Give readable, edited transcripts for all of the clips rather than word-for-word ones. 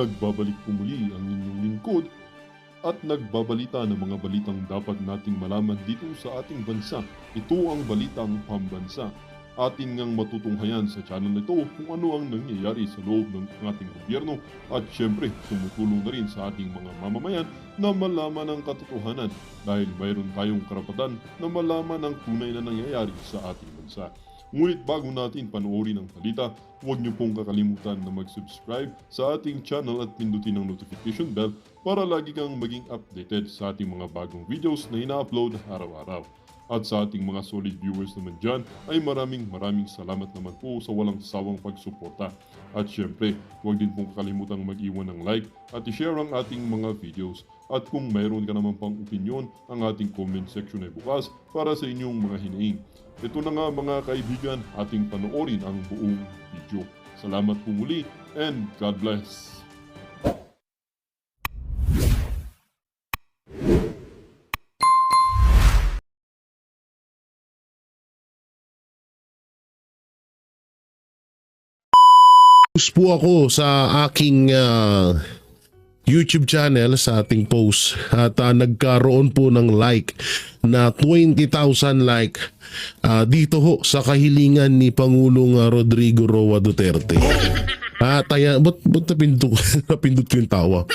Nagbabalik po muli ang inyong lingkod at nagbabalita ng mga balitang dapat nating malaman dito sa ating bansa. Ito ang Balitang Pambansa. Ating ngang matutunghayan sa channel nito kung ano ang nangyayari sa loob ng ating gobyerno at syempre tumutulong na rin sa ating mga mamamayan na malaman ang katotohanan dahil mayroon tayong karapatan na malaman ang tunay na nangyayari sa ating bansa. Ngunit bago natin panoorin ang balita, huwag niyo pong kakalimutan na mag-subscribe sa ating channel at pindutin ang notification bell para lagi kang maging updated sa ating mga bagong videos na ina-upload araw-araw. At sa ating mga solid viewers naman dyan ay maraming salamat naman po sa walang sawang pagsuporta. At syempre, huwag din pong kakalimutan mag-iwan ng like at i-share ang ating mga videos. At kung mayroon ka naman pang opinion, ang ating comment section ay bukas para sa inyong mga hinaing. Ito na nga mga kaibigan, ating panoorin ang buong video. Salamat po muli and God bless! Post po ako sa aking YouTube channel sa ating post at nagkaroon po ng like na 20,000 like dito ho sa kahilingan ni Pangulong Rodrigo Roa Duterte. At ba't napindot ko yung tawa.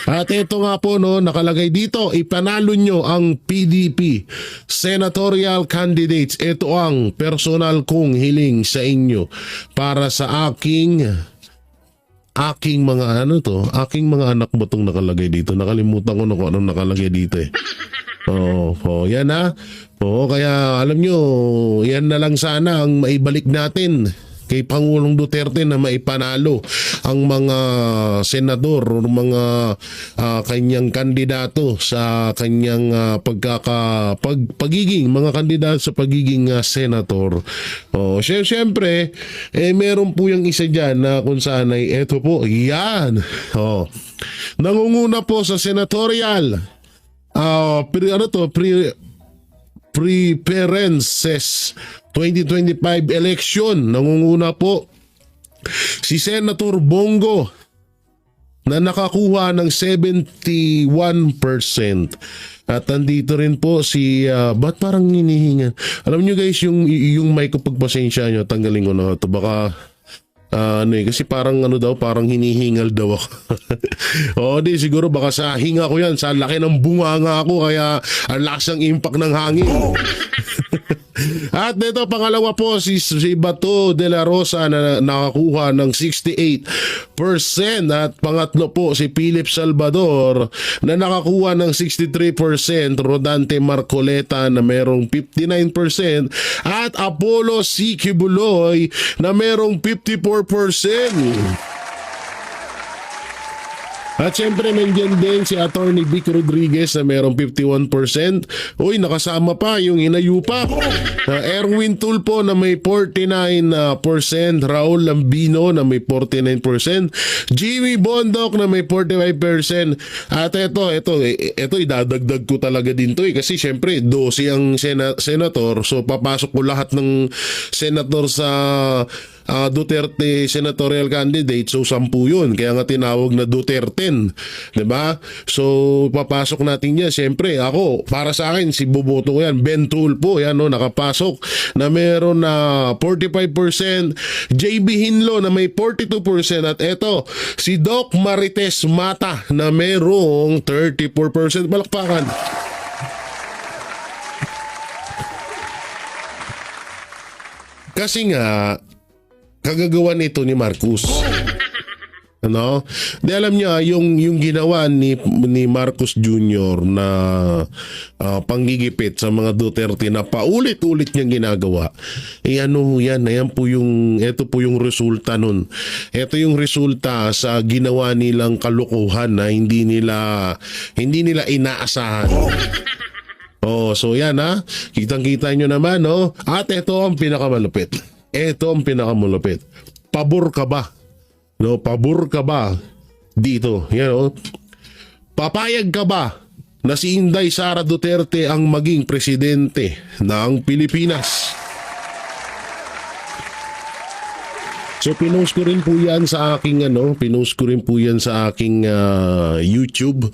At ito nga po no, nakalagay dito, ipanalo nyo ang PDP senatorial candidates. Ito ang personal kong hiling sa inyo para sa aking mga aking mga anak ba itong nakalagay dito? Nakalimutan ko na kung anong nakalagay dito eh. Yan ha. Kaya alam nyo, yan na lang sana ang maibalik natin kay Pangulong Duterte na maipanalo ang mga senador o mga kanyang kandidato sa kanyang pagiging mga kandidato sa pagiging senator. Siyempre, meron po yung isa dyan na kung saan ay eto po, yan. Nangunguna po sa senatorial preferences 2025 election. Nangunguna po si Senator Bongo na nakakuha ng 71%. At nandito rin po si ba't parang hinihingan? Alam nyo guys, yung mic ko, pagpasensya nyo, tanggalin ko na ito. Baka kasi parang parang hinihingal daw ako. Di siguro baka sa hinga ko yan, sa laki ng bunganga ako, kaya ang lakas ng impact ng hangin. At dito pangalawa po si Bato de la Rosa na nakakuha ng 68%. At pangatlo po si Philip Salvador na nakakuha ng 63%. Rodante Marcoleta na merong 59%. At Apollo C. Kibuloy na merong 54%. At syempre nandiyan din si Attorney Vic Rodriguez na merong 51%. Uy, nakasama pa yung Inayupa. Erwin Tulpo na may 49%. Raul Lambino na may 49%. Jimmy Bondoc na may 45%. At ito idadagdag ko talaga din to kasi syempre 12 ang senator. So papasok ko lahat ng senator sa Duterte senatorial candidate, so 10 yun. Kaya nga tinawag na Duterte, 'di ba? So papasok natin yan. Siyempre ako, para sa akin si boboto ko yan, Ben Tulpo, yan nakapasok na meron na 45%, JB Hinlo na may 42%, at eto si Doc Marites Mata na merong 34%. Palakpakan. Kasi nga kagagawa nito ni Marcos. Di alam niya yung ginawa ni Marcos Jr. na panggigipit sa mga Duterte na paulit-ulit niyang ginagawa. Ito po yung resulta nun. Ito yung resulta sa ginawa nilang kalukuhan na hindi nila inaasahan. So yan kitang-kita nyo naman At ito ang pinakamalupit. Pabor ka ba? Pabor ka ba dito? Papayag ka ba na si Inday Sara Duterte ang maging presidente ng Pilipinas? So pinost ko rin po yan sa aking YouTube.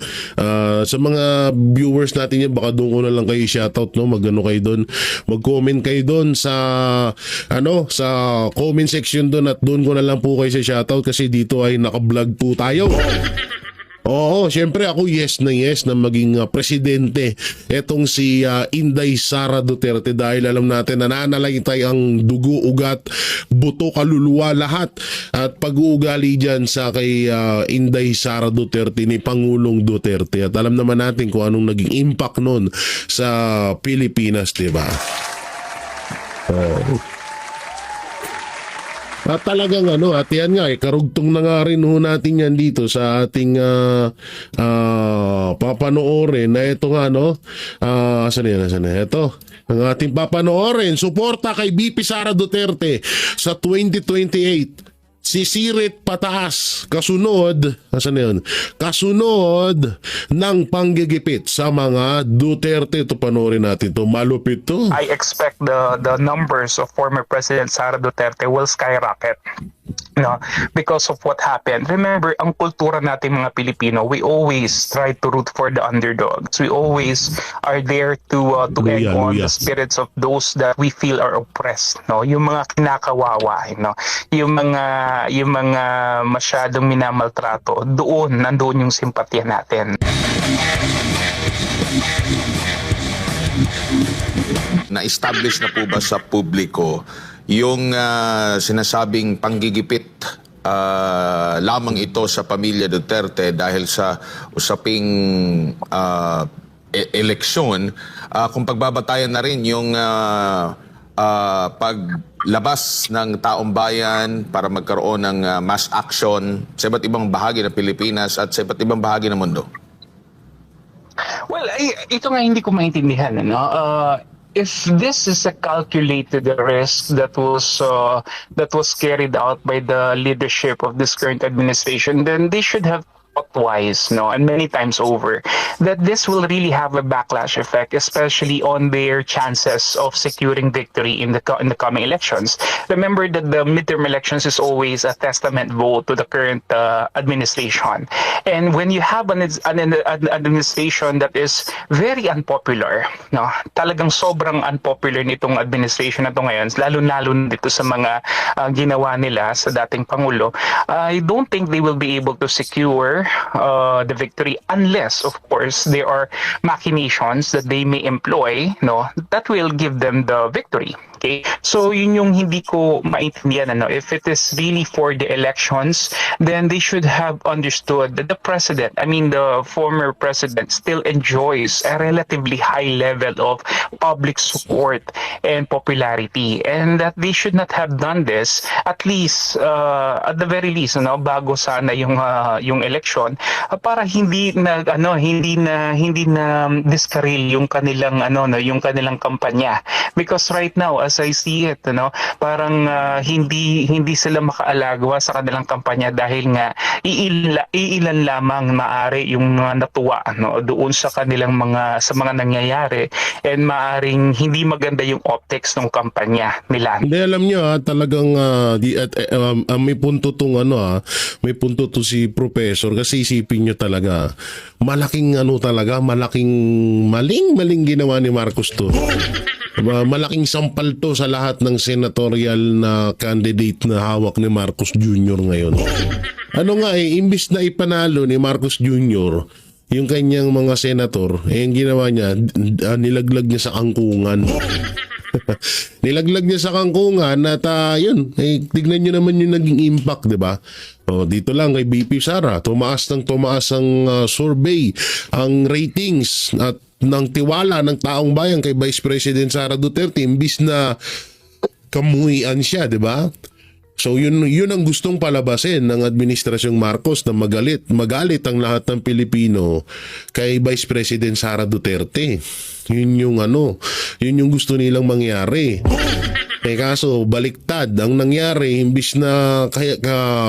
Sa mga viewers natin yan, baka doon ko na lang kayo shoutout, no? Mag-ano kayo doon, mag-comment kayo doon sa sa comment section doon, at doon ko na lang po kayo sa shoutout kasi dito ay naka-vlog po tayo. Oo, syempre ako yes na maging presidente etong si Inday Sara Duterte, dahil alam natin na nananalaytay ang dugo, ugat, buto, kaluluwa, lahat at pag-uugali dyan sa kay Inday Sara Duterte ni Pangulong Duterte, at alam naman natin kung anong naging impact nun sa Pilipinas, diba? At talagang at yan nga, karugtong na nga rin ho natin yan dito sa ating papanoorin na ito nga, saan yan? Ito, ang ating papanoorin, suporta kay BP Sara Duterte sa 2028. Sisirit pataas, kasunod ng panggigipit sa mga Duterte. Ito, panoorin natin to, malupit to. I expect the numbers of former President Sara Duterte will skyrocket. No, because of what happened. Remember, ang kultura natin mga Pilipino, we always try to root for the underdogs. We always are there to egg on the spirits of those that we feel are oppressed. No, yung mga kinakawawa, yung mga masyadong minamaltrato, nandoon yung simpatya natin. Na-establish na po ba sa publiko yung sinasabing panggigipit lamang ito sa pamilya Duterte dahil sa usaping eleksyon, kung pagbabatayan na rin yung paglabas ng taong bayan para magkaroon ng mass action sa iba't ibang bahagi ng Pilipinas at sa iba't ibang bahagi ng mundo? Well, ito nga hindi ko maintindihan. If this is a calculated risk that was carried out by the leadership of this current administration, then they should have thought twice, and many times over, that this will really have a backlash effect, especially on their chances of securing victory in the coming elections. Remember that the midterm elections is always a testament vote to the current administration, and when you have an administration that is very unpopular, talagang sobrang unpopular nitong administration na to ngayon, lalo dito sa mga ginawa nila sa dating Pangulo, I don't think they will be able to secure the victory unless, of course, there are machinations that they may employ, that will give them the victory. Okay? So yun yung hindi ko maintindihan. If it is really for the elections, then they should have understood that the former president still enjoys a relatively high level of public support and popularity, and that they should not have done this, at least at the very least, bago sana yung election, para hindi na discarril yung kanilang yung kanilang kampanya, because right now as I see it, parang hindi sila makaalagwa sa kanilang kampanya dahil nga iilan lamang maaari yung natuwa doon sa kanilang mga nangyayari, and maaring hindi maganda yung optics ng kampanya nila. Hindi, alam nyo talagang may punto may punto to si Professor, kasi isipin nyo talaga malaking maling ginawa ni Marcos to. Malaking sampal to sa lahat ng senatorial na candidate na hawak ni Marcos Jr. ngayon. Imbis na ipanalo ni Marcos Jr. yung kanyang mga senator, yung ginawa niya, nilaglag niya sa kangkungan. Nilaglag niya sa kangkungan at tignan niyo naman yung naging impact, di ba? Dito lang kay BP Sara, tumaas ang survey, ang ratings at ng tiwala ng taong bayan kay Vice President Sara Duterte, imbis na kamuhian siya, di ba? So yun ang gustong palabasin ng administrasyong Marcos, na magalit ang lahat ng Pilipino kay Vice President Sara Duterte. Yun yung gusto nilang mangyari. Kaso baliktad ang nangyari, imbis na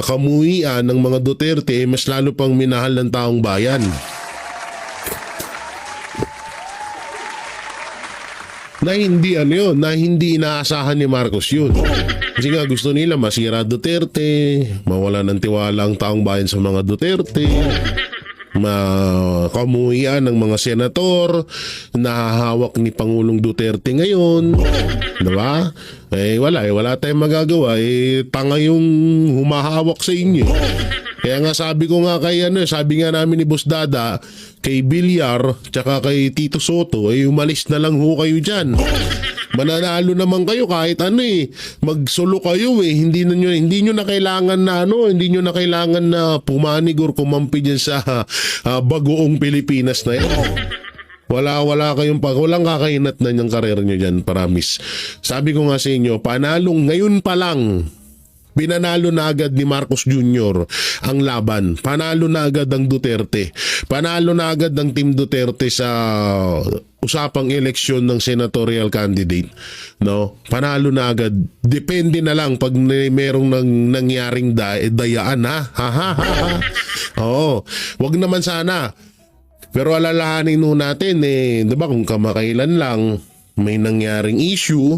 kamuhian ng mga Duterte, mas lalo pang minahal ng taong bayan. na hindi ano yun, na hindi inaasahan ni Marcos yun. Kasi nga gusto nila masira Duterte, mawala ng tiwala ang taong bayan sa mga Duterte, makamuhian ng mga senator na hawak ni Pangulong Duterte ngayon, diba? Wala tayong magagawa, tanga yung humahawak sa inyo. Kaya nga sabi ko nga sabi nga namin ni Boss Dada, kay Villar, tsaka kay Tito Soto, umalis na lang ho kayo dyan. Mananalo naman kayo kahit magsolo kayo hindi nyo na kailangan na pumanig or kumampi dyan sa bagoong Pilipinas na yan. Walang kakainat na yung karir nyo dyan, promise. Sabi ko nga sa inyo, panalong ngayon pa lang, pinanalo na agad ni Marcos Jr. ang laban. Panalo na agad ang Duterte. Panalo na agad ang Team Duterte sa usapang eleksyon ng senatorial candidate. No? Panalo na agad. Depende na lang pag merong nangyaring dayaan ha. Oo. Wag naman sana. Pero alalahanin nun natin diba kung kamakailan lang may nangyaring issue,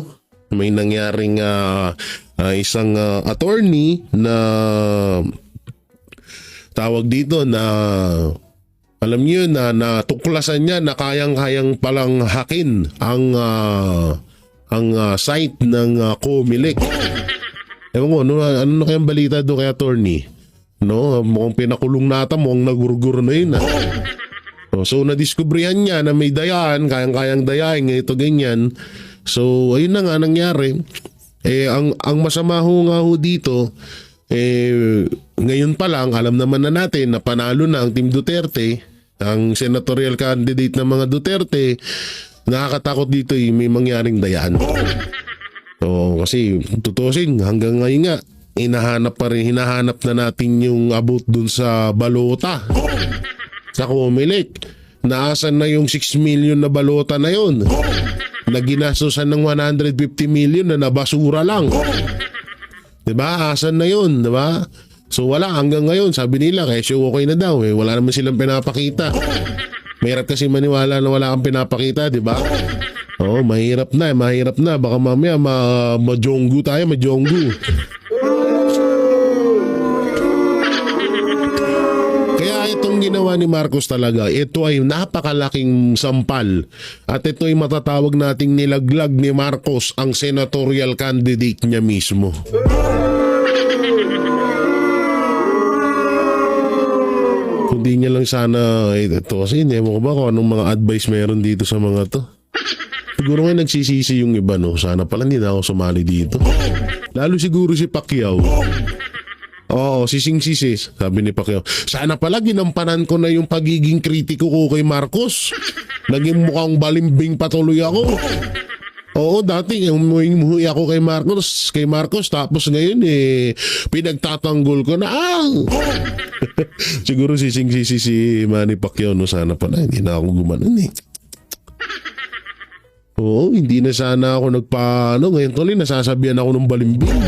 may nangyaring isang attorney na tawag dito na alam niyo na natuklasan niya na kayang-kayang palang hakin ang site ng Comelec. Ewan ko, ano na kayang balita doon kay attorney? No, mukhang pinakulong nata, mukhang nagurgur na yun. So nadiskubrihan niya na may dayaan, kayang-kayang dayain, ito ganyan. So ayun na nga nangyari. Ang masama nga ho dito, ngayon pa lang, alam naman na natin na panalo na ang Team Duterte, ang senatorial candidate ng mga Duterte. Nakakatakot dito may mangyaring dayaan. So, kasi tutusin, hanggang ngayon nga, hinahanap na natin yung abot dun sa balota sa Comelec. Naasan na yung 6 million na balota na yun? Naginastosan ng 150 million na nabasura lang. Diba? Asan na yun? Diba? So wala hanggang ngayon. Sabi nila, kesyo okay na daw. Wala naman silang pinapakita. Mahirap kasi maniwala na wala kang pinapakita. Diba? Oo, mahirap na. Baka mamaya ma-jonggu tayo, ma-jonggu. Itong ginawa ni Marcos talaga, ito ay napakalaking sampal at ito ay matatawag nating nilaglag ni Marcos ang senatorial candidate niya mismo. Hindi niya lang sana ito kasi hindi mo ba kung anong mga advice meron dito sa mga to. Siguro nga nagsisisi yung iba sana pala hindi na ako sumali dito. Lalo siguro si Pacquiao. Oo, sising-sisi, sabi ni Pacquiao. Sana pala ginampanan ko na yung pagiging kritiko ko kay Marcos. Naging mukhang balimbing patuloy ako. Oo, dati umuwi ako kay Marcos tapos ngayon pinagtatanggol ko na. Siguro sising-sisi si Manny Pacquiao sana pala hindi na ako gumanon Oo, hindi na sana ako ngayon tuloy nasasabihan ako ng balimbing.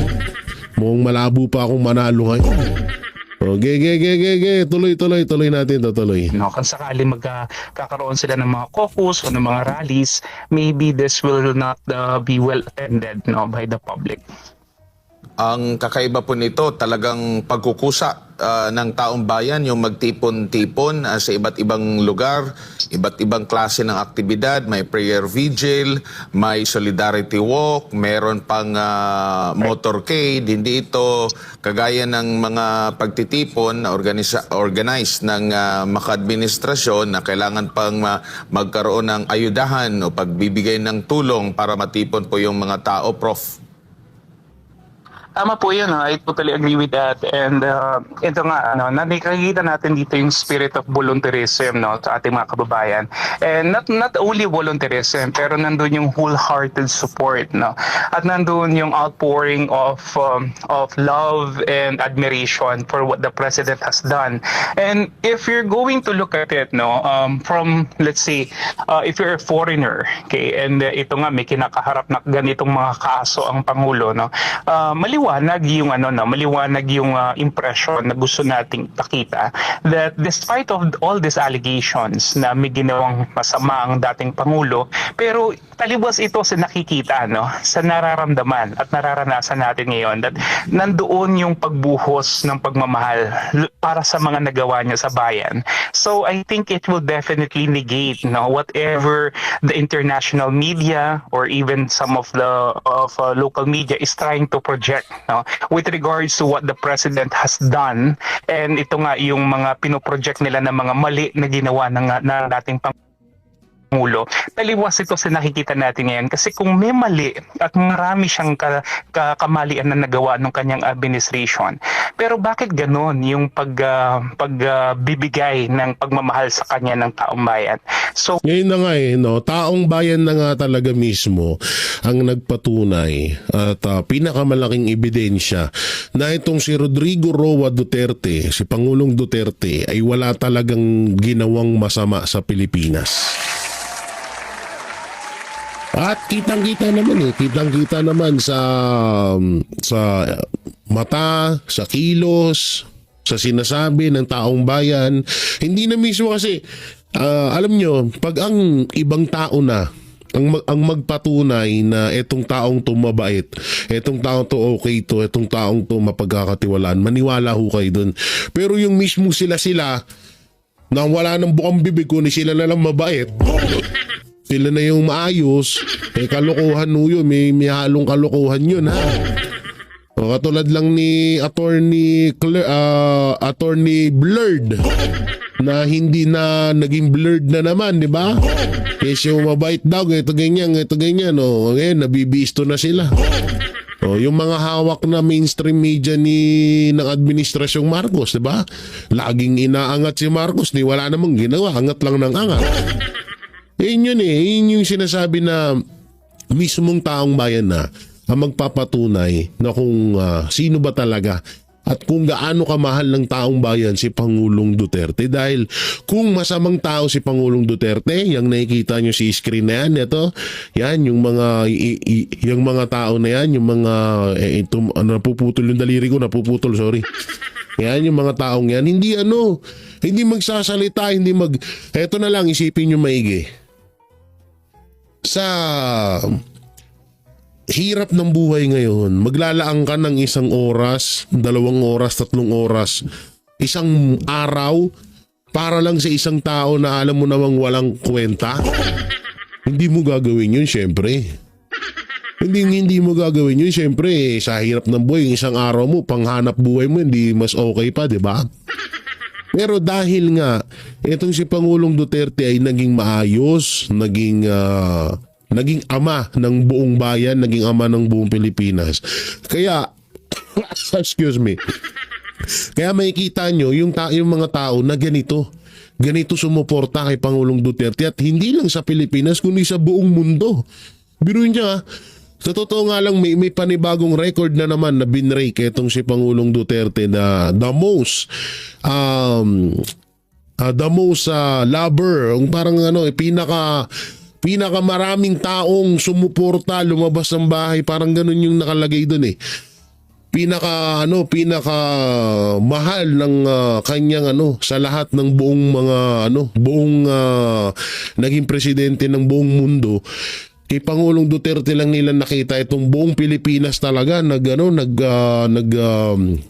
Mukhang malabo pa akong manalo ngayon. Tuloy natin. Kung sakali magkakaroon sila ng mga caucus o ng mga rallies, maybe this will not be well attended by the public. Ang kakaiba po nito, talagang pagkukusa ng taong bayan, yung magtipon-tipon sa iba't ibang lugar, iba't ibang klase ng aktibidad, may prayer vigil, may solidarity walk, meron pang motorcade. Hindi ito kagaya ng mga pagtitipon na organized ng maka-administrasyon na kailangan pang magkaroon ng ayudahan o pagbibigay ng tulong para matipon po yung mga tao, Prof. Tama po yun. I totally agree with that. And ito nga, nakikita natin dito yung spirit of volunteerism sa ating mga kababayan. And not only volunteerism, pero nandun yung wholehearted support. At nandun yung outpouring of love and admiration for what the President has done. And if you're going to look at it, from, let's say, if you're a foreigner, okay, and ito nga, may kinakaharap na ganitong mga kaso ang Pangulo, maliwanag maliwanag yung maliwanag yung impression na gusto nating pakita, that despite of all these allegations na may ginawang masama ang dating pangulo, pero talibas ito sa nakikita, sa nararamdaman at nararanasan natin ngayon, that nandoon yung pagbuhos ng pagmamahal para sa mga nagawa niya sa bayan. So I think it will definitely negate whatever the international media or even some of the local media is trying to project with regards to what the president has done. And ito nga yung mga pinoproject nila na mga mali na ginawa ng dating Pangulo. Taliwas ito sa nakikita natin ngayon, kasi kung may mali at marami siyang kamalian na nagawa ng kanyang administration, pero bakit ganon yung pagbibigay ng pagmamahal sa kanya ng taong bayan? So Ngayon na nga taong bayan na nga talaga mismo ang nagpatunay at pinakamalaking ebidensya na itong si Rodrigo Roa Duterte, si Pangulong Duterte, ay wala talagang ginawang masama sa Pilipinas. At kitang-kita naman sa mata, sa kilos, sa sinasabi ng taong bayan. Hindi na mismo kasi alam nyo, pag ang ibang tao na ang magpatunay na etong taong to mabait, etong taong to okay to, etong taong to mapagkakatiwalaan, maniwala ho kayo dun. Pero yung mismo sila na wala ng bukang bibig, kundi sila na lang mabait, sila na yung maayos, kalokohan ho yun, may halong kalokohan yun, ha. O, katulad lang ni Attorney Blurred, na hindi na naging blurred na naman, di ba? Kasi yung mabait daw, ito ganyan, o, ngayon, nabibisto na sila. O, yung mga hawak na mainstream media ng administrasyong Marcos, di ba? Laging inaangat si Marcos, wala namang ginawa, angat lang ng angat. Yun yung sinasabi na mismong taong bayan na ang magpapatunay na kung sino ba talaga at kung gaano kamahal ng taong bayan si Pangulong Duterte. Dahil kung masamang tao si Pangulong Duterte, yung nakikita nyo si screen na yan, yung mga tao na yan, yung mga napuputol yung daliri ko, sorry. Yan, yung mga taong yan, hindi magsasalita, eto na lang, isipin nyo maigi. Sa hirap ng buhay ngayon, maglalaan ka ng 1 oras, 2 oras, 3 oras, 1 araw para lang sa isang tao na alam mo namang walang kwenta. Hindi mo gagawin yun, syempre. Hindi mo gagawin yun, syempre. Sa hirap ng buhay, 1 araw mo, panghanap buhay mo, hindi mas okay pa, di ba? Pero dahil nga, itong si Pangulong Duterte ay naging maayos, naging ama ng buong bayan, naging ama ng buong Pilipinas. Kaya, excuse me, kaya makikita nyo yung mga tao na ganito sumuporta kay Pangulong Duterte, at hindi lang sa Pilipinas, kundi sa buong mundo. Biruin niya, sa totoo nga lang, may panibagong record na naman na binrake itong si Pangulong Duterte na the most lover, parang pinaka maraming taong sumuporta, lumabas ng bahay, parang ganun yung nakalagay doon pinaka mahal ng kanyang sa lahat ng buong naging presidente ng buong mundo. Kay Pangulong Duterte lang nila nakita itong buong Pilipinas talaga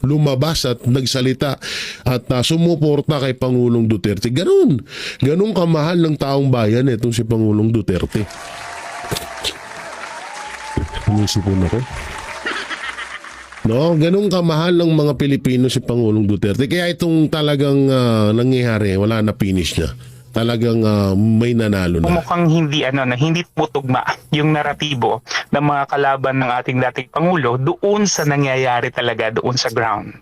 lumabas at nagsalita at sumuporta kay Pangulong Duterte. Ganun kamahal ng taong bayan itong si Pangulong Duterte. Inisipon ako. Ganun kamahal ng mga Pilipino si Pangulong Duterte. Kaya itong talagang nangyayari, wala na finish na. Talagang may nanalo na. Mukhang hindi hindi tutugma yung naratibo ng mga kalaban ng ating dating Pangulo doon sa nangyayari talaga doon sa ground.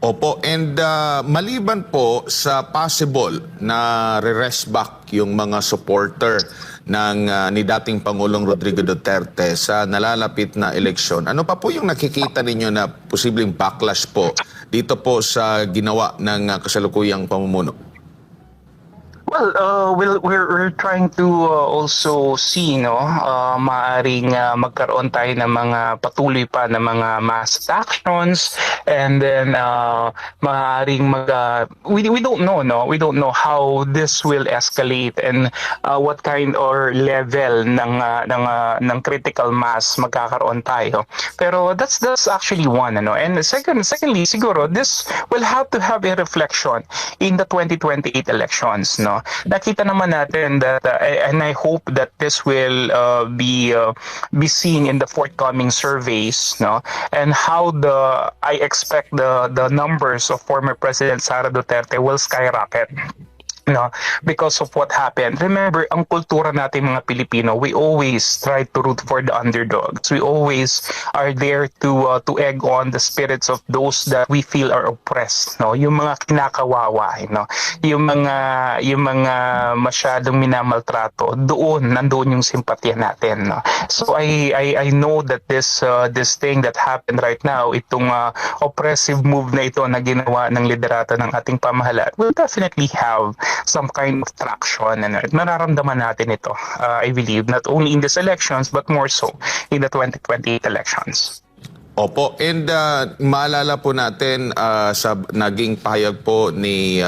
Opo, and maliban po sa possible na re-rest back yung mga supporter ni dating Pangulong Rodrigo Duterte sa nalalapit na eleksyon, ano pa po yung nakikita ninyo na posibleng backlash po dito po sa ginawa ng kasalukuyang pamumuno? Well, we're trying to also see, no, maaring magkaroon tayo ng mga patuloy pa na mga mass actions, and then maaring we don't know, no, we don't know how this will escalate, and what kind or level ng critical mass magkakaroon tayo. Pero that's actually one, ano. And secondly, siguro this will have to have a reflection in the 2028 elections, no. Nakita naman natin that and I hope that this will be seen in the forthcoming surveys, no, and how I expect the numbers of former President Sara Duterte will skyrocket, no, because of what happened. Remember, ang kultura natin mga Pilipino, we always try to root for the underdogs. We always are there to egg on the spirits of those that we feel are oppressed, no, yung mga kinakawawa, no, yung mga masyadong minamaltrato, nandoon yung simpatya natin, no. So I know that this thing that happened right now, itong oppressive move na ito na ginawa ng liderato ng ating pamahalaan, will definitely have some kind of traction, and mararamdaman natin ito, I believe, not only in these elections but more so in the 2028 elections. Opo, and maalala po natin sa naging pahayag po ni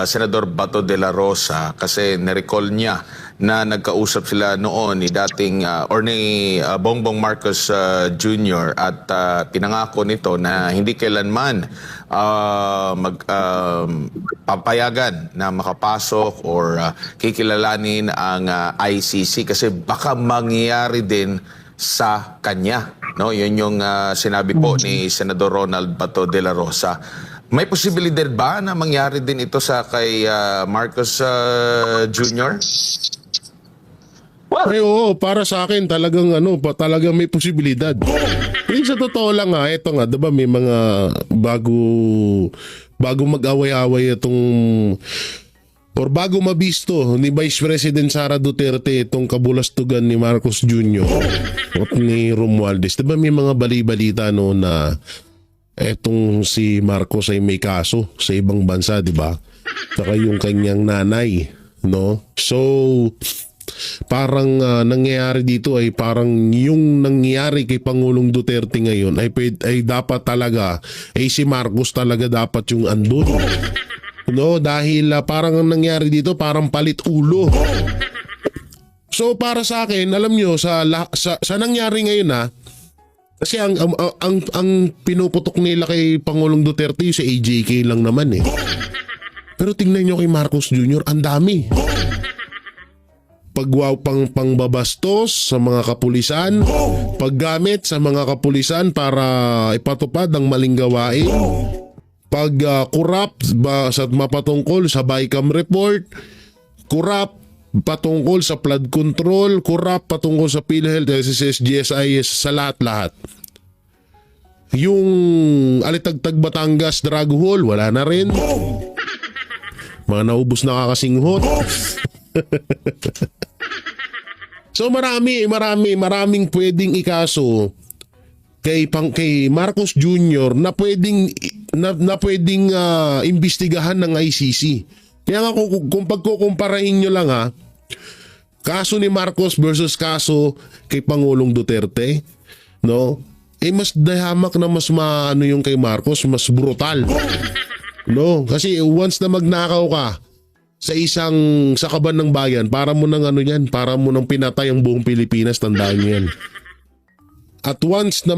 Senador Bato de la Rosa, kasi na-recall niya na nagkausap sila noon ni dating ni Bongbong Marcos Jr. at pinangako nito na hindi kailanman papayagan na makapasok or kikilalanin ang ICC kasi baka mangyari din sa kanya, no? Yun yung sinabi po ni Senador Ronald Bato de la Rosa. May posibilidad ba na mangyari din ito sa kay Marcos Jr.? Ay, oo, para sa akin talagang talagang may posibilidad. Yung sa totoo lang ito nga, 'di ba, may mga bago mag-away-away bago mabisto ni Vice President Sara Duterte itong kabulastugan ni Marcos Jr. at ni Romualdez. 'Di ba may mga bali-balita na etong si Marcos ay may kaso sa ibang bansa, 'di ba? Saka yung kanyang nanay, no? So parang nangyayari dito ay parang yung nangyayari kay Pangulong Duterte ngayon ay dapat talaga si Marcos talaga dapat yung andun, no, dahil parang ang nangyari dito parang palit ulo. So para sa akin, alam nyo, sa nangyari ngayon kasi ang pinuputok nila kay Pangulong Duterte sa AJK lang naman pero tingnan nyo kay Marcos Jr., ang dami pangbabastos sa mga kapulisan, paggamit sa mga kapulisan para ipatupad ang maling gawain, pag-corrupt sa mapatungkol sa BICAM report, corrupt patungkol sa flood control, corrupt patungkol sa PhilHealth, SSS, GSIS, sa lahat-lahat. Yung Alitagtag Batangas drug hall, wala na rin. Mga naubos na kakasinghot. So maraming pwedeng ikaso kay Marcos Jr. na pwedeng imbestigahan ng ICC. Kaya nga kung pagkukumparahin nyo lang kaso ni Marcos versus kaso kay Pangulong Duterte, no? Mas dahamak na mas yung kay Marcos, mas brutal. No, kasi once na magnakaw ka sa kaban ng bayan, para mo nang pinatay ang buong Pilipinas, tandaan niyo yan. At once na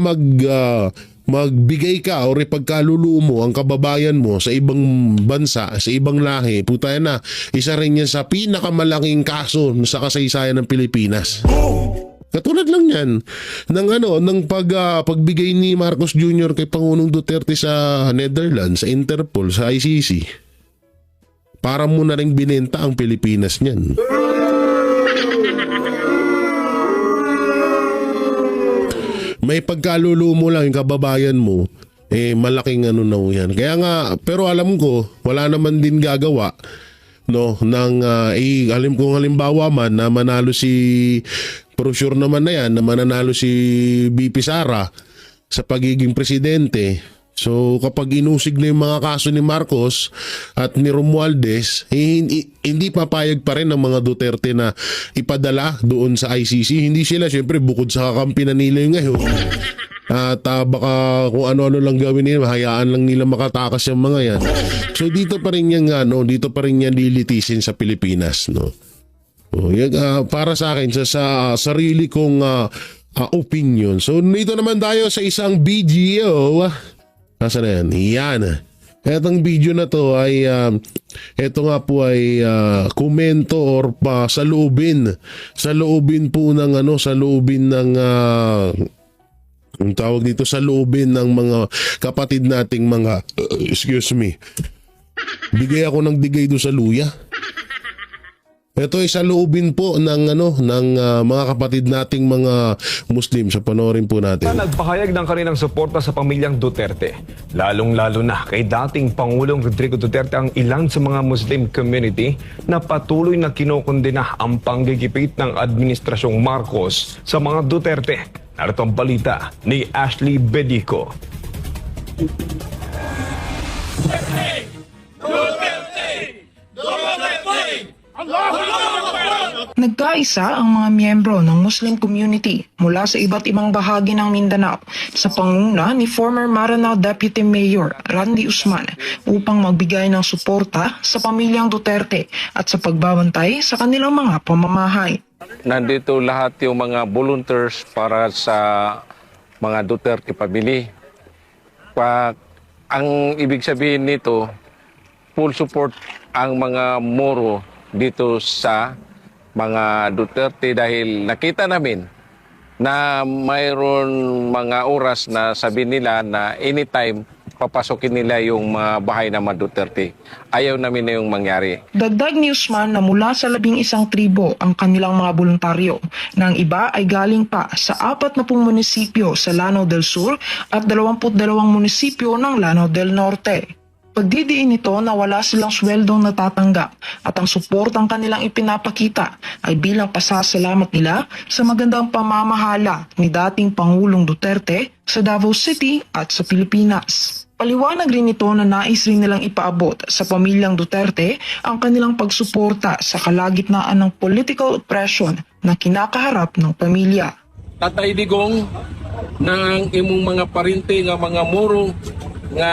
magbigay ka o ipagkalulu mo ang kababayan mo sa ibang bansa, sa ibang lahi, puta na, isa rin yan sa pinakamalaking kaso sa kasaysayan ng Pilipinas. Katulad lang yan ng pagbigay ni Marcos Jr. kay Pangulong Duterte sa Netherlands, sa Interpol, sa ICC. Para mo na rin binenta ang Pilipinas niyan. May pagkalulu mo lang yung kababayan mo, malaking yan. Kaya nga, pero alam ko, wala naman din gagawa, no, alam kong halimbawa man na manalo pero sure naman na yan, na mananalo si BP Sara sa pagiging presidente, So kapag inusig na yung mga kaso ni Marcos at ni Romualdez, hindi papayag pa rin ng mga Duterte na ipadala doon sa ICC. Hindi sila, syempre, bukod sa kakampi na nila yung ngayon. At baka kung ano-ano lang gawin nila, hayaan lang nila makatakas yung mga yan. So dito pa rin yan, dito pa rin yan lilitisin sa Pilipinas, no. Para sa akin, sa sarili kong opinion. So dito naman tayo sa isang video. Nasaan na yan? Yan. Etong video na to ay ito nga po ay komento or saloobin po ng saloobin ng ang tawag dito, saloobin ng mga kapatid nating mga excuse me. Bigay ako ng digay do sa luya. Ito ay saloobin po ng mga kapatid nating mga Muslim. Sa panoorin po natin. Nagpahayag ng kanilang suporta sa pamilyang Duterte. Lalong-lalo na kay dating Pangulong Rodrigo Duterte ang ilan sa mga Muslim community na patuloy na kinokondena ang panggigipit ng Administrasyong Marcos sa mga Duterte. Narito ang balita ni Ashley Bedico. Nagkaisa ang mga miyembro ng Muslim community mula sa iba't ibang bahagi ng Mindanao sa pangunguna ni former Maranao Deputy Mayor Randy Usman upang magbigay ng suporta sa pamilyang Duterte at sa pagbabantay sa kanilang mga pamamahay. Nandito lahat yung mga volunteers para sa mga Duterte family. Ang ibig sabihin nito, full support ang mga Moro dito sa mga Duterte dahil nakita namin na mayroon mga oras na sabi nila na anytime papasokin nila yung mga bahay ng mga Duterte. Ayaw namin na yung mangyari. Dagdag ni Usman na mula sa 11 tribo ang kanilang mga voluntaryo, na ang iba ay galing pa sa 40 munisipyo sa Lanao del Sur at 22 munisipyo ng Lanao del Norte. Pagdidiin nito na wala silang sweldong natatanggap at ang suportang kanilang ipinapakita ay bilang pasasalamat nila sa magandang pamamahala ni dating Pangulong Duterte sa Davao City at sa Pilipinas. Paliwanag rin ito na nais rin nilang ipaabot sa pamilyang Duterte ang kanilang pagsuporta sa kalagitnaan ng political oppression na kinakaharap ng pamilya. Tatay Digong ng imong mga parinte nga mga Moro nga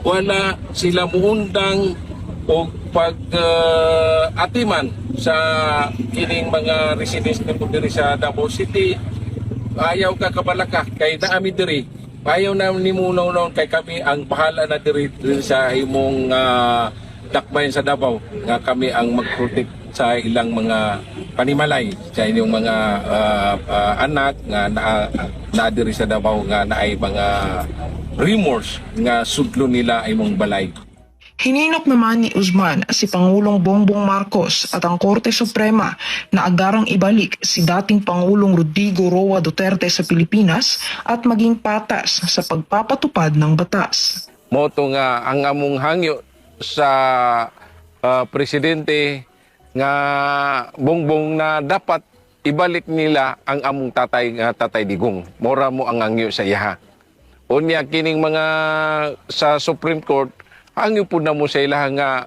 wala sila muundang o pag-atiman sa kining mga residents nito diri sa Davao City. Ayaw ka kabalaka kay naami diri. Ayaw na nimo noon kay kami ang bahala na diri sa imong dakbayan sa Davao nga kami ang mag-protect sa ilang mga panimalay sa inyong mga anak nga na diri sa Davao nga naay mga remorse nga sudlo nila ay mong balay. Hininok naman ni Usman si Pangulong Bongbong Marcos at ang Korte Suprema na agarang ibalik si dating Pangulong Rodrigo Roa Duterte sa Pilipinas at maging patas sa pagpapatupad ng batas. Moto nga ang among hangyo sa presidente nga Bongbong na dapat ibalik nila ang among tatay Digong. Mora mo ang hangyo sa iha. Unya kining mga sa Supreme Court, hangyo po na mo sa ilang nga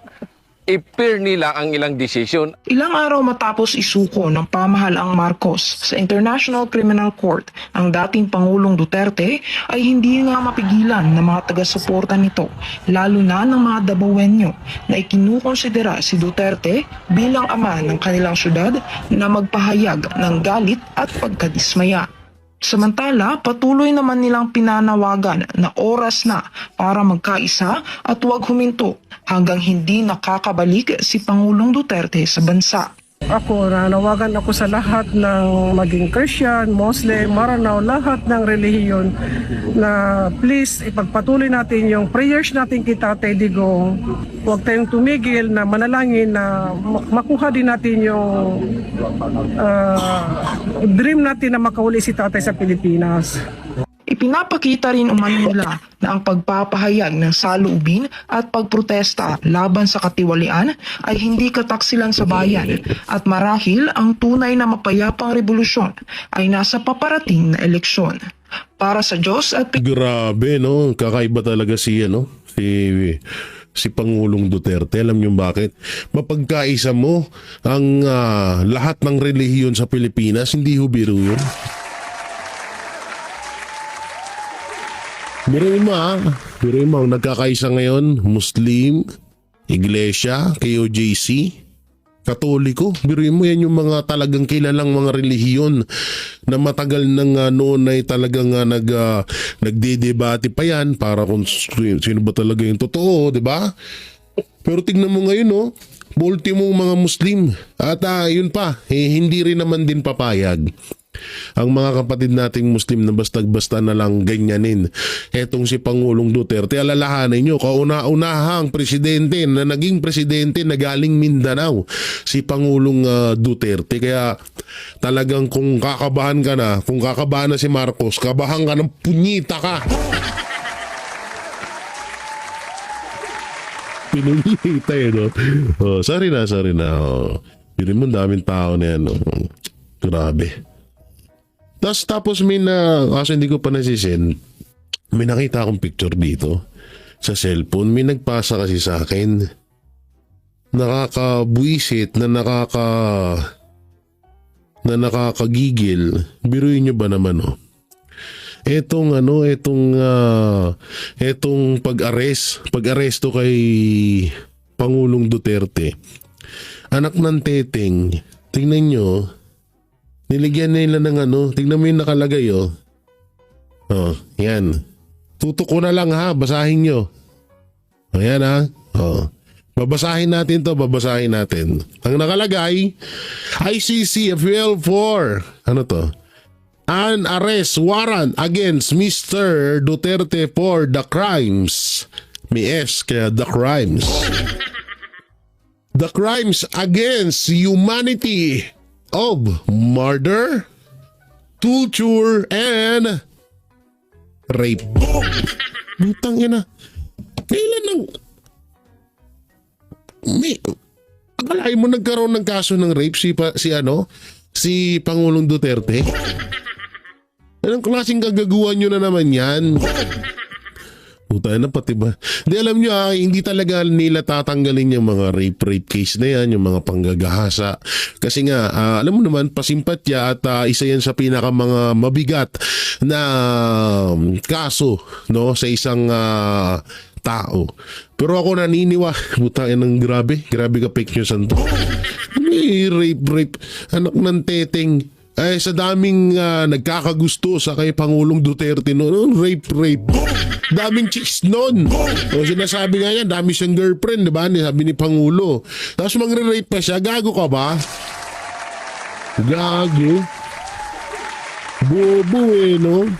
i-peer nila ang ilang desisyon. Ilang araw matapos isuko ng pamahalaang Marcos sa International Criminal Court ang dating Pangulong Duterte ay hindi nga mapigilan ng mga taga-suporta nito, lalo na ng mga Davaoenyo na ikinukonsidera si Duterte bilang ama ng kanilang syudad na magpahayag ng galit at pagkadismaya. Samantala, patuloy naman nilang pinanawagan na oras na para magkaisa at huwag huminto hanggang hindi nakakabalik si Pangulong Duterte sa bansa. Ako, nanawagan ako sa lahat ng maging Christian, Muslim, Maranao, lahat ng relihiyon na please ipagpatuloy natin yung prayers natin kay Tatay Digong. Huwag tayong tumigil na manalangin na makuha din natin yung dream natin na makauli si Tatay sa Pilipinas. Ipinapakita rin umano nila na ang pagpapahayag ng saloobin at pagprotesta laban sa katiwalian ay hindi kataksilan sa bayan at marahil ang tunay na mapayapang revolusyon ay nasa paparating na eleksyon. Para sa Diyos at Grabe, no? Kakaiba talaga si, si Pangulong Duterte. Alam niyo bakit? Mapagkaisa mo ang lahat ng relihiyon sa Pilipinas, hindi ho biro yun. Biruin mo, ang nagkakaisa ngayon, Muslim, Iglesia, KOJC, Katoliko. Biruin mo, yan yung mga talagang kilalang mga relihiyon na matagal nang noon ay talagang nagdedebate pa yan para kung sino ba talaga yung totoo, di ba? Pero tignan mo ngayon, no? Ultimo mga Muslim. At yun pa, hindi rin naman din papayag ang mga kapatid nating Muslim na basta-basta na lang ganyanin etong si Pangulong Duterte. Alalahanin nyo, kauna-unahang presidente na naging presidente na galing Mindanao, si Pangulong Duterte. Kaya talagang kung kakabahan ka na, kung kakabahan na si Marcos, kabahan ka ng punyita ka. Pinulita no? Sorry na. Pirin mo, daming tao na yan. Grabe. Tapos kasi hindi ko pa nasisend, may nakita akong picture dito sa cellphone. May nagpasa kasi sa akin. Nakakabuisit, na nakakagigil. Biruin nyo ba naman, oh? Etong pag-aresto kay Pangulong Duterte. Anak ng teteng, tingnan nyo, niligyan nila ng tingnan mo yung nakalagay, oh. Oh, yan. Tutok ko na lang ha, basahin nyo. Oh, yan ha. Oh. Babasahin natin. Ang nakalagay, ICC FL4. Ano to? An arrest warrant against Mr. Duterte for the crimes. May S kaya the crimes. The crimes against humanity of murder, torture, and rape. Butang ina. Kailan nang... Akalain mo nagkaroon ng kaso ng rape si Pangulong Duterte? Anong klaseng kagaguhan nyo na naman yan? Puta na pati ba? Di alam nyo hindi talaga nila tatanggalin yung mga rape case na yan, yung mga panggagahasa. Kasi nga, alam mo naman, pasimpatya at isa yan sa pinaka mga mabigat na kaso, no, sa isang tao. Pero ako puta ng grabe ka fake news to. May rape, anak ng teteng. Ay, sa daming nagkakagusto sa kay Pangulong Duterte noon, rape. Daming chicks noon. O sinasabi nga yan, dami siyang girlfriend, diba? Sabi ni Pangulo. Tapos magre-rape pa siya, gago ka ba? Gago. Bobo no?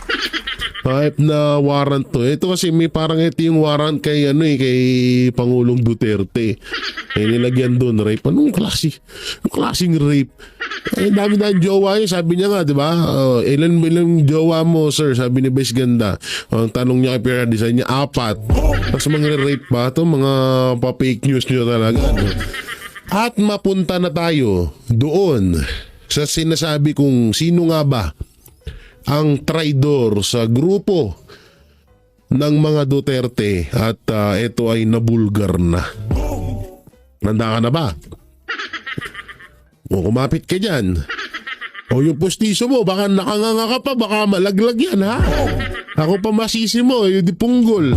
Type na warrant to. Ito kasi may parang ito yung warrant kay kay Pangulong Duterte. Nilagyan doon rape. Anong klaseng rape? Dami na jowa niya, sabi niya nga, 'di ba? Ilan jowa mo, sir? Sabi ni Bes Ganda. Ang tanong niya kay Pierre Design niya, 4. Tapos magre-rape pa to, mga pa-fake news niyo talaga. No? At mapunta na tayo doon sa sinasabi kong sino nga ba ang traidor sa grupo ng mga Duterte at ito ay nabulgar na. Nanda ka na ba? O kumapit ka dyan. O yung postiso mo, baka nakanganga ka pa, baka malaglag yan ha. Ako pa masisi mo, yung dipunggol.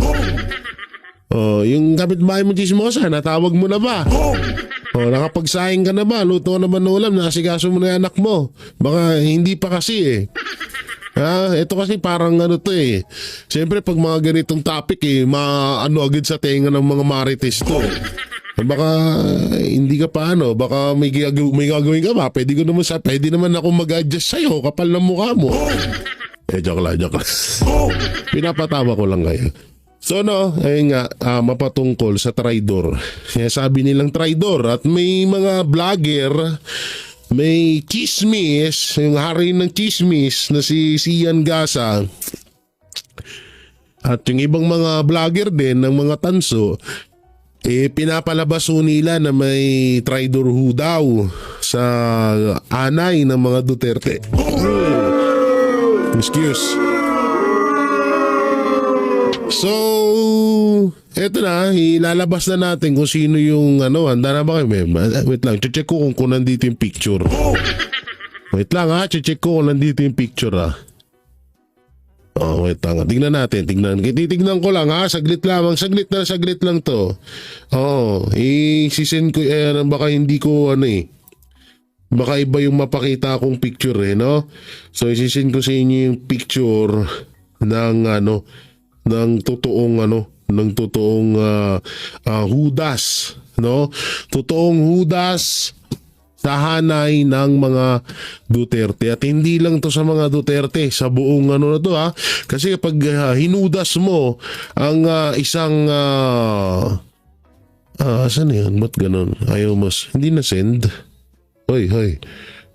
O yung kapitbahay mo chismosa, natawag mo na ba? O nakapagsaing ka na ba? Luto naman ng ulam, nakasikaso mo na yung anak mo. Baka hindi pa kasi ito kasi parang siyempre pag mga ganitong topic agad sa tenga ng mga marites to. Baka hindi ka pa baka may gagawin ka ba? Pwede naman ako mag-adjust sa'yo, kapal ng mukha mo. Joke lang. Pinapatawa ko lang kayo. So mapatungkol sa traidor. Sabi nilang traidor at may mga vlogger, may chismis, yung hari ng chismis na si Sian Gasa, At yung ibang mga vlogger din ng mga tanso, pinapalabas ho nila na may traitor ho daw sa anay ng mga Duterte. Excuse. So, eto na, ilalabas na natin kung sino yung handa na ba kayo? Wait lang, check ko kung nandito yung picture. Wait lang check ko kung nandito yung picture Oh, wait lang. Tingnan natin, titignan ko lang saglit lang to. Isisend ko, baka hindi ko baka iba yung mapakita akong picture no? So, isisend ko sa inyo yung picture ng ng totoong hudas, no? Totoong hudas sa hanay ng mga Duterte. At hindi lang to sa mga Duterte, sa buong na to kasi pag hinudas mo ang isang saan yan? Ba't ganun? Ayaw mas, hindi na send. Hoy,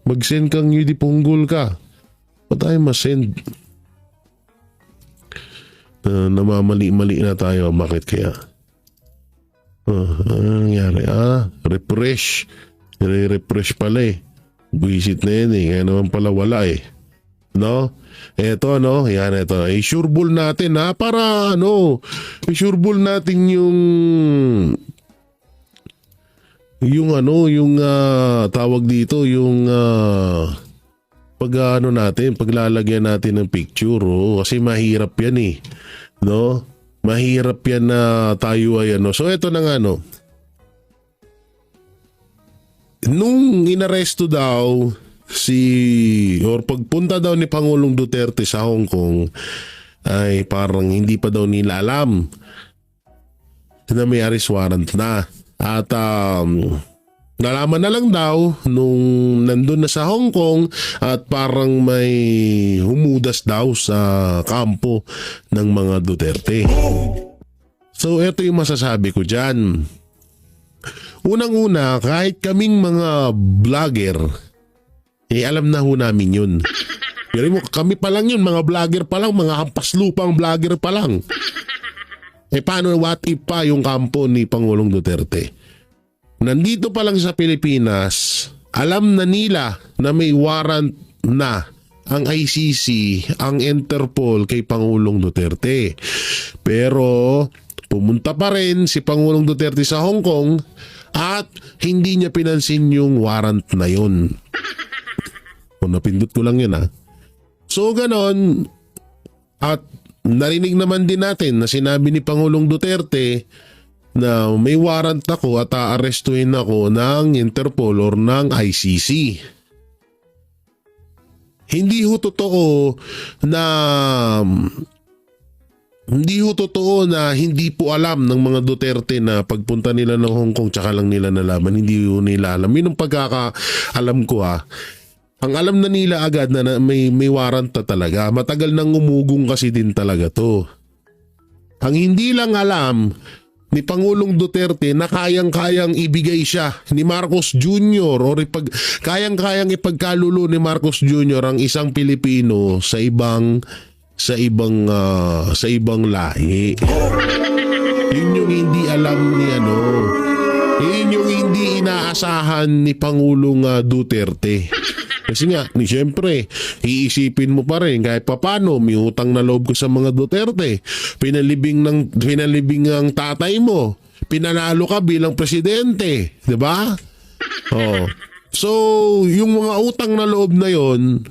mag-send kang Yudi Punggol ka. Ba't tayo mas-send? Namamali-mali na tayo. Bakit kaya? Ano nangyari? Refresh. Refresh pala Buisit na yan Kaya naman pala wala No? Eto yan ito. I-sureball natin para i-sureball natin yung tawag dito yung pag natin paglalagyan natin ng picture kasi mahirap yan no? Mahirap yan na tayo ay So eto na nga nung inaresto daw pagpunta daw ni Pangulong Duterte sa Hong Kong ay parang hindi pa daw nila alam na may arrest warrant na at nalaman na lang daw nung nandun na sa Hong Kong at parang may humudas daw sa kampo ng mga Duterte. So eto yung masasabi ko dyan. Unang-una, kahit kaming mga vlogger, alam na ho namin yun. Pero kami pa lang yun, mga vlogger pa lang, mga hampas lupang vlogger pa lang. Paano, what if pa yung kampo ni Pangulong Duterte? Nandito pa lang sa Pilipinas, alam na nila na may warrant na ang ICC, ang Interpol kay Pangulong Duterte. Pero pumunta pa rin si Pangulong Duterte sa Hong Kong at hindi niya pinansin yung warrant na yun. Napindot ko lang yun So ganon, at narinig naman din natin na sinabi ni Pangulong Duterte na may warrant ako at aarestuhin ako ng Interpol or ng ICC. Hindi ho totoo na hindi po alam ng mga Duterte na pagpunta nila ng Hong Kong tsaka lang nila nalaman. Hindi ho nila alam. Yun ang pagkakaalam ko Ang alam na nila agad na may warrant na talaga. Matagal nang umugong kasi din talaga to. Ang hindi lang alam ni Pangulong Duterte na kayang-kayang ibigay siya ni Marcos Jr. o kayang-kayang ipagkalulo ni Marcos Jr. ang isang Pilipino sa ibang lahi. Yun yung hindi alam ni Yun yung hindi inaasahan ni Pangulong Duterte. Kasi nga, siyempre, iisipin mo pa rin kahit papano, may utang na loob ko sa mga Duterte. Pinalibing ang tatay mo. Pinanalo ka bilang presidente. Diba? So, yung mga utang na loob na yon,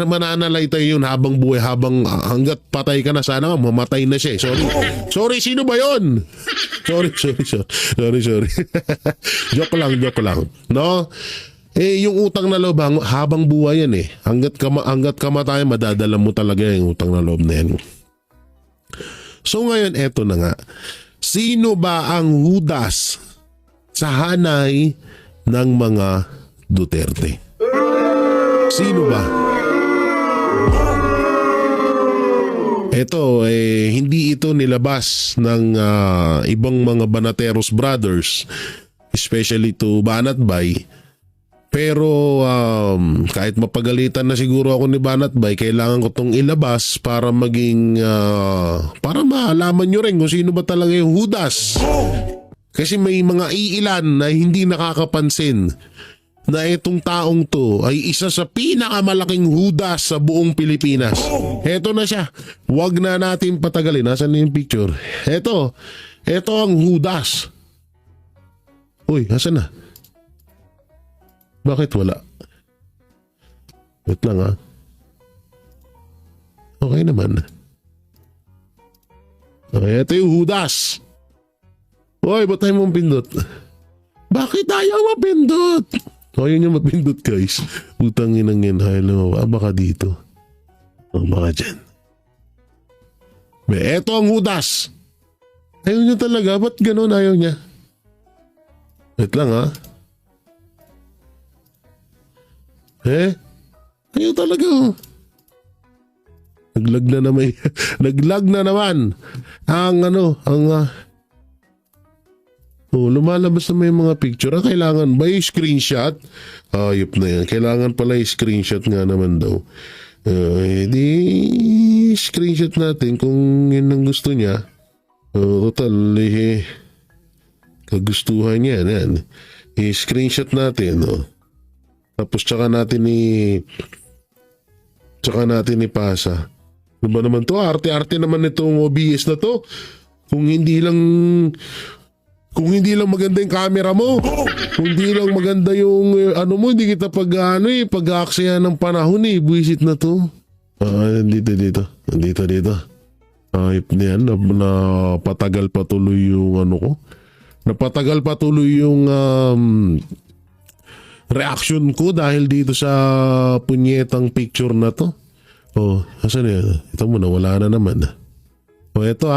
mananalay tayo yun habang buhay, hanggat patay ka na, sana nga, mamatay na siya. Sorry, sino ba yon? Sorry. Joke lang. No? Yung utang na loob, habang buhay yan Hanggat kamatayan, madadala mo talaga yung utang na loob na yan. So ngayon, eto na nga. Sino ba ang hudas sa hanay ng mga Duterte? Sino ba? Ito, hindi ito nilabas ng ibang mga Banateros brothers, especially to Banat Bay. Pero kahit mapagalitan na siguro ako ni Banat Bay, kailangan ko tong ilabas para maging para malaman nyo rin kung sino ba talaga yung Judas. Kasi may mga iilan na hindi nakakapansin na itong taong to ay isa sa pinakamalaking Judas sa buong Pilipinas. Eto na siya. Huwag na natin patagalin. Nasaan na yung picture? Eto ang Judas. Uy, asan na? Bakit wala? Wait lang ha. Okay naman. Okay, ito yung Judas. Uy, ba't tayo mong pindot? Bakit ayaw mapindot? O, yun yung mapindot guys. Utang inang yan. Baka dito. O, baka dyan. Eto ang Judas. Ayaw niya talaga. Ba't ganun ayaw niya? Wait lang ha. Ayaw talaga oh. Naglag na naman. Naglag na naman. Lumalabas na may mga picture. Kailangan ba yung screenshot? Ayop na yan. Kailangan pala yung screenshot nga naman daw. Di screenshot natin kung yun ang gusto niya. Total, kagustuhan niya. Yan. I-screenshot natin. Tapos tsaka natin ipasa. Ano ba naman to? Arte-arte naman itong OBS na to. Kung hindi lang maganda yung camera mo, kung hindi lang maganda yung hindi kita pag-aaksaya ng panahon buwisit na to. Dito. Ayop na yan, napatagal patuloy yung ko. Napatagal patuloy yung reaction ko dahil dito sa punyetang picture na to. Asan yan? Ito mo na, wala na naman. Ito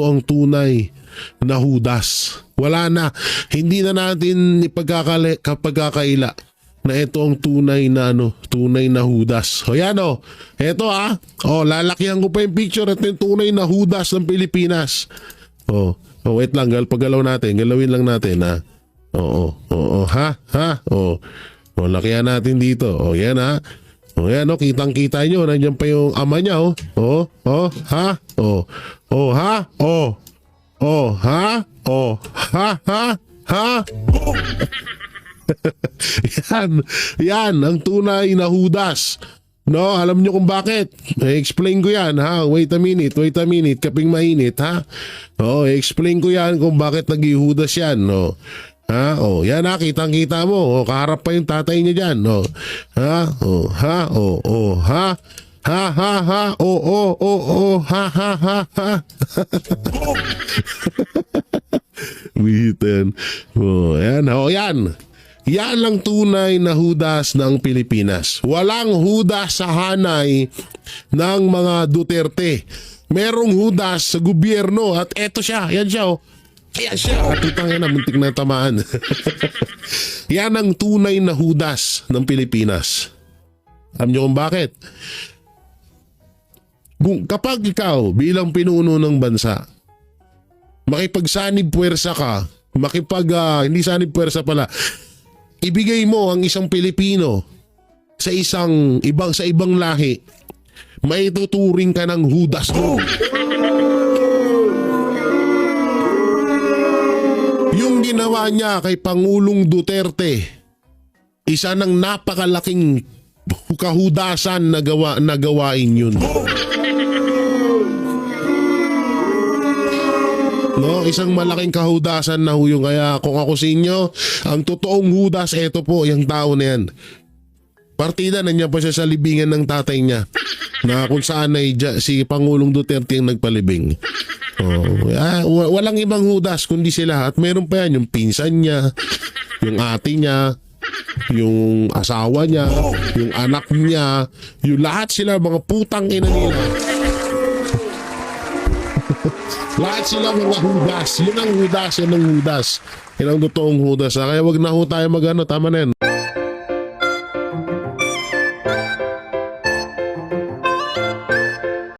ang tunay na Judas. Wala na. Hindi na natin ipagkakaila na ito ang tunay na Judas. Yan Ito lalakyan ko pa yung picture at yung tunay na Judas ng Pilipinas. Wait lang, paggalaw natin. Galawin lang natin lakihan natin dito. Yan yan kitang-kita nyo. Nandiyan pa yung ama niya Yan ang tunay na Judas. Alam nyo kung bakit? I-explain ko yan Wait a minute. Kaping mainit I-explain ko yan kung bakit nag-Judas yan yan kitang-kita mo. Kaharap pa yung tatay niya dyan. Bitan. Yan. Yan ang tunay na Judas ng Pilipinas. Walang Judas sa hanay ng mga Duterte. Merong Judas sa gobyerno at eto siya. Yan siya Ayan siya. Atutang yan muntik na tamaan. Yan ang tunay na Judas ng Pilipinas. Alam niyo kung bakit? Kapag ikaw bilang pinuno ng bansa, makipagsanib puwersa ka, hindi sanib puwersa pala, ibigay mo ang isang Pilipino sa ibang lahi, maituturing ka ng Judas mo. Yung ginawa niya kay Pangulong Duterte, isa ng napakalaking kahudasan na gawain yun. Isang malaking kahudasan na huyong. Kaya kung ako sa inyo, ang totoong Judas, eto po, yung tao na yan. Partida, nandiyan pa siya sa libingan ng tatay niya. Na kung saan ay si Pangulong Duterte yung nagpalibing. Walang ibang Judas kundi sila. At meron pa yan, yung pinsan niya, yung ate niya, yung asawa niya, yung anak niya, yung lahat sila, mga putang ina nila. Lahat sila mga Judas. Yun ang Judas. Yan ang totoong Judas. Kaya wag na ho tayo tama na yan.